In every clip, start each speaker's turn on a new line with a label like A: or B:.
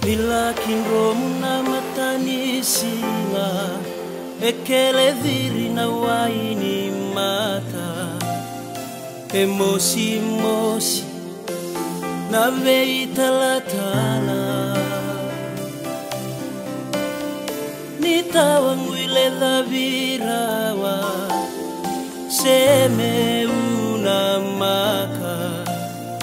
A: Nilakin romuna matanisila ekele dhiri na waini mata emosi na veitalatala nitawangwile dhavirawa seme una maka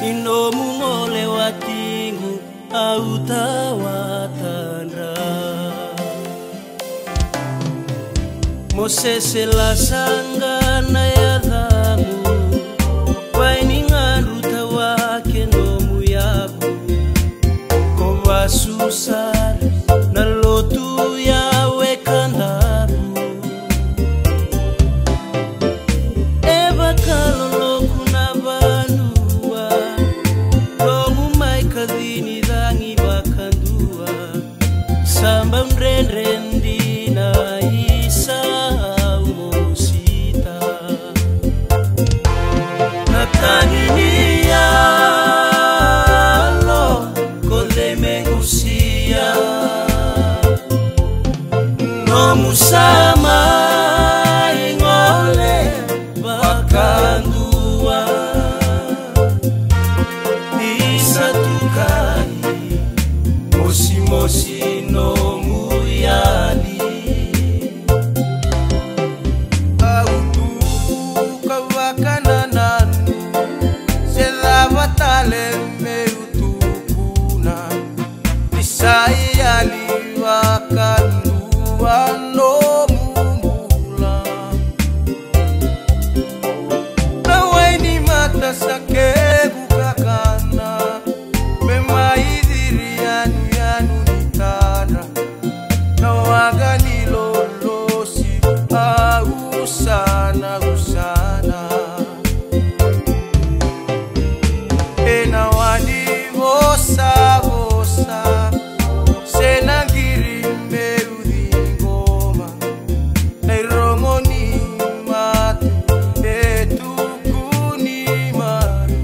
A: inomungole watingu autawatandra Mosese la sangana ya dhamu waini ngaruta wake nomu yaku Kova susar na lotu yawe kandaru Eva kalolo kuna banua Romu maikadhini dhangi bakandua Samba mrenrendi na isa umosita Nataninia lo kole megusia No musama ingole bakandua Isa tukai mosi no muyali
B: Autu kawakanan Selavatale meutukuna Isayali wakandua no mumula Nawaini mata sake bukakana Memaidhiri yanu nitana Nawagani lolosi usana Enawani vosa Senangiri meudhi ngoma Nairongoni mate etukuni mari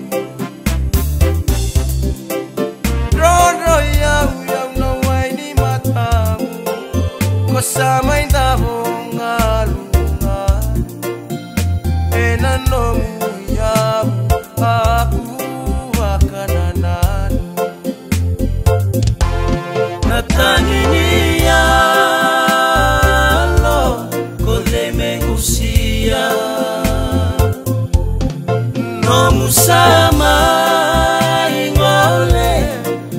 B: Rondo yau nawaini matamu Kosama indavo ngalu Enanomu yau aku wakanananu
A: Nataninia lo kole megusia No musama ingole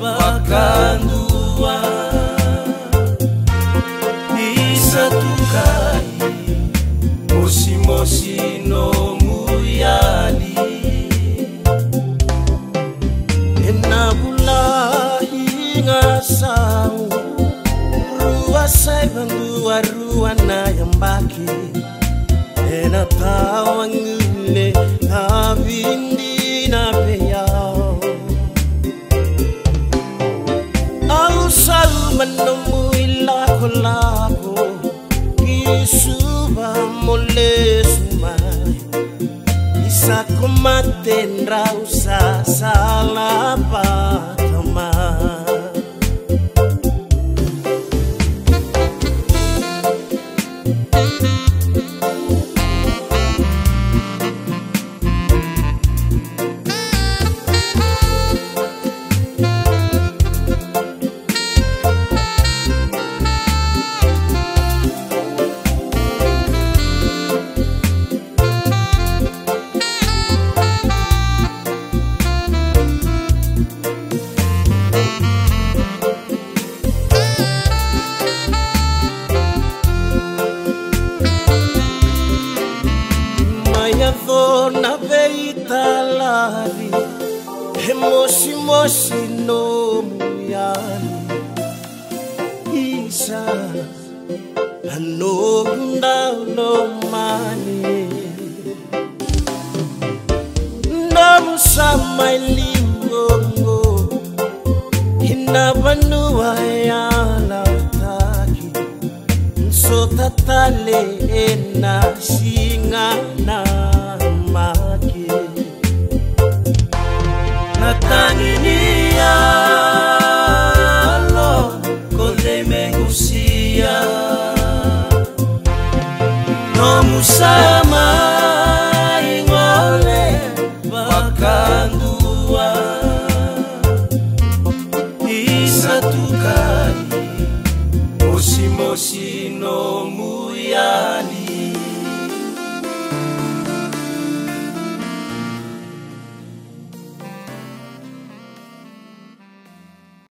A: bakandua Isa tukai mosi no muyali Enabulahi ngasau Rua saibangua rua na yambaki Enatawangile na vindi na peyao Au salu manomu ilako Isuba mole sumai Isa kumatendra usa salapatama Na veitalari Emosi no muyali Isa Anogunda no mani No sama limbongo Hinabanua ya lautaki So tatale na singana maki Nataninia lo no musama